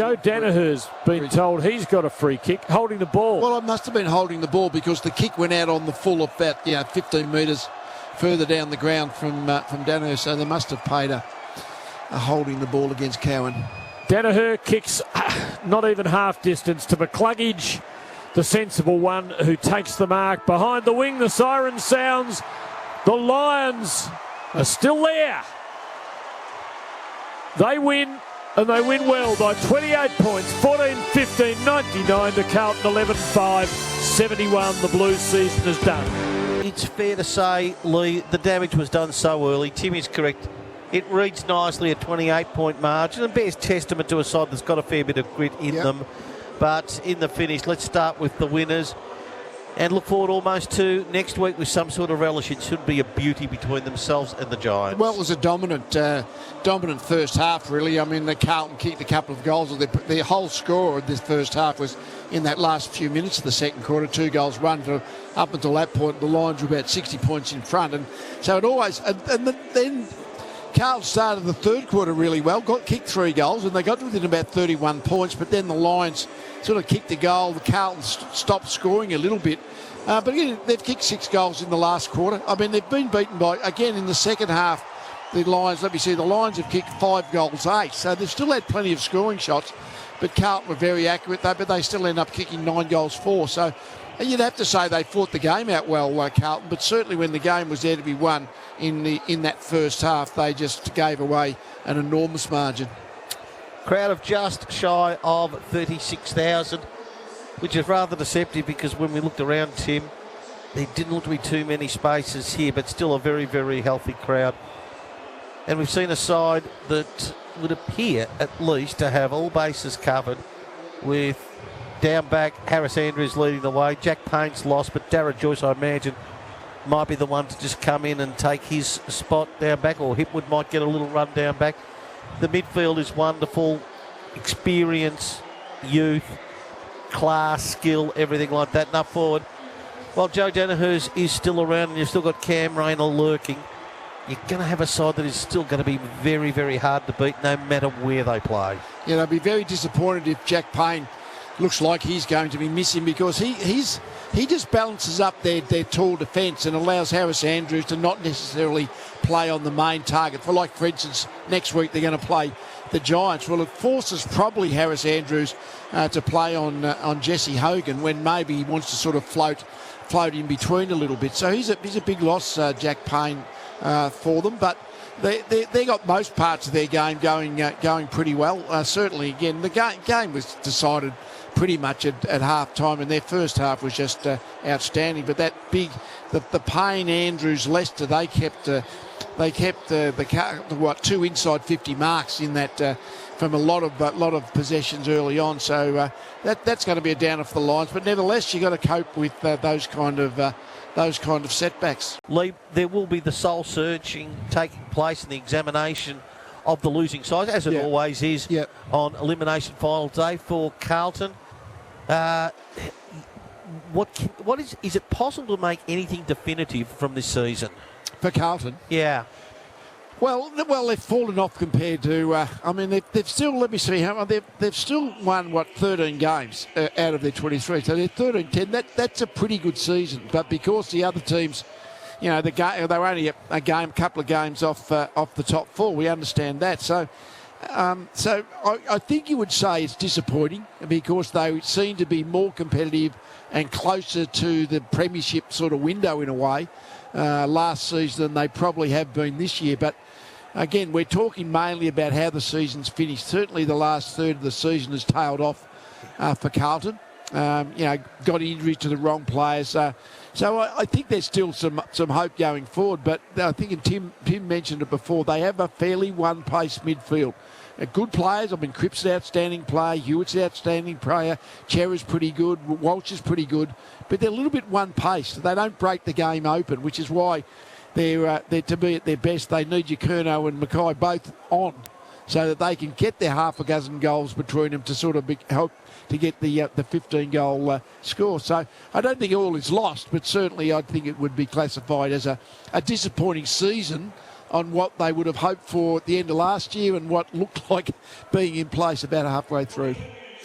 Joe Danaher's been told he's got a free kick, holding the ball. Well, it must have been holding the ball because the kick went out on the full of that, 15 metres further down the ground from Danaher, so they must have paid a holding the ball against Cowan. Danaher kicks not even half distance to McCluggage, the sensible one who takes the mark. Behind the wing, the siren sounds. The Lions are still there. They win, and they win well by 28 points, 14-15, 99 to Carlton 11-5, 71. The Blues season is done. It's fair to say, Lee, the damage was done so early. Tim is correct. It reads nicely a 28-point margin and bears testament to a side that's got a fair bit of grit in them. But in the finish, let's start with the winners and look forward almost to next week with some sort of relish. It should be a beauty between themselves and the Giants. Well, it was a dominant first half, really. I mean, the Carlton kicked a couple of goals. The whole score of this first half was in that last few minutes of the second quarter. 2 goals, 1 up until that point. The Lions were about 60 points in front. And so it always... then Carlton started the third quarter really well, kicked 3 goals, and they got within about 31 points, but then the Lions sort of kicked a goal. The Carlton stopped scoring a little bit. But again, they've kicked 6 goals in the last quarter. I mean, they've been beaten by, again, in the second half, the Lions have kicked 5 goals, 8. So they've still had plenty of scoring shots, but Carlton were very accurate, but they still end up kicking 9 goals, 4. So you'd have to say they fought the game out well, Carlton, but certainly when the game was there to be won in that first half, they just gave away an enormous margin. Crowd of just shy of 36,000, which is rather deceptive because when we looked around, Tim, there didn't look to be too many spaces here, but still a very, very healthy crowd. And we've seen a side that would appear at least to have all bases covered, with down back Harris Andrews leading the way. Jack Payne's lost, but Darragh Joyce, I imagine, might be the one to just come in and take his spot down back, or Hipwood might get a little run down back. The midfield is wonderful. Experience, youth, class, skill, everything like that. And up forward, while Joe Danaher's is still around and you've still got Cam Rayner lurking, you're going to have a side that is still going to be very, very hard to beat no matter where they play. Yeah, they'll be very disappointed if Jack Payne looks like he's going to be missing, because he just balances up their tall defence and allows Harris Andrews to not necessarily play on the main target. For instance, next week they're going to play the Giants. Well, it forces probably Harris Andrews to play on Jesse Hogan when maybe he wants to sort of float in between a little bit. So he's a big loss, Jack Payne, for them. But they got most parts of their game going pretty well. Certainly, again, the game was decided pretty much at half time, and their first half was just outstanding. But that the Payne, Andrews, Leicester, they kept the 2 inside 50 marks in that from a lot of possessions early on. So that's going to be a downer for the Lions. But nevertheless, you've got to cope with those kind of setbacks. Lee, there will be the soul searching taking place in the examination of the losing side, as it always is on Elimination Final Day for Carlton. What is it possible to make anything definitive from this season for Carlton? Yeah. Well, they've fallen off compared to. They've still. Let me see how they've still won 13 games out of their 23. So they're 13-10. That's a pretty good season. But because the other teams, they're only a couple of games off the top 4. We understand that. So I think you would say it's disappointing because they seem to be more competitive and closer to the premiership sort of window in a way last season than they probably have been this year. But again, we're talking mainly about how the season's finished. Certainly the last third of the season has tailed off for Carlton. Got injuries to the wrong players. So I think there's still some hope going forward. But I think, and Tim mentioned it before, they have a fairly one-pace midfield. Good players. Cripps' an outstanding player. Hewitt's an outstanding player. Cherry's pretty good. Walsh is pretty good. But they're a little bit one-paced. They don't break the game open, which is why they're to be at their best. They need Jacqui and Mackay both on so that they can get their half a dozen goals between them to sort of help to get the 15-goal score. So I don't think all is lost, but certainly I think it would be classified as a disappointing season on what they would have hoped for at the end of last year and what looked like being in place about halfway through.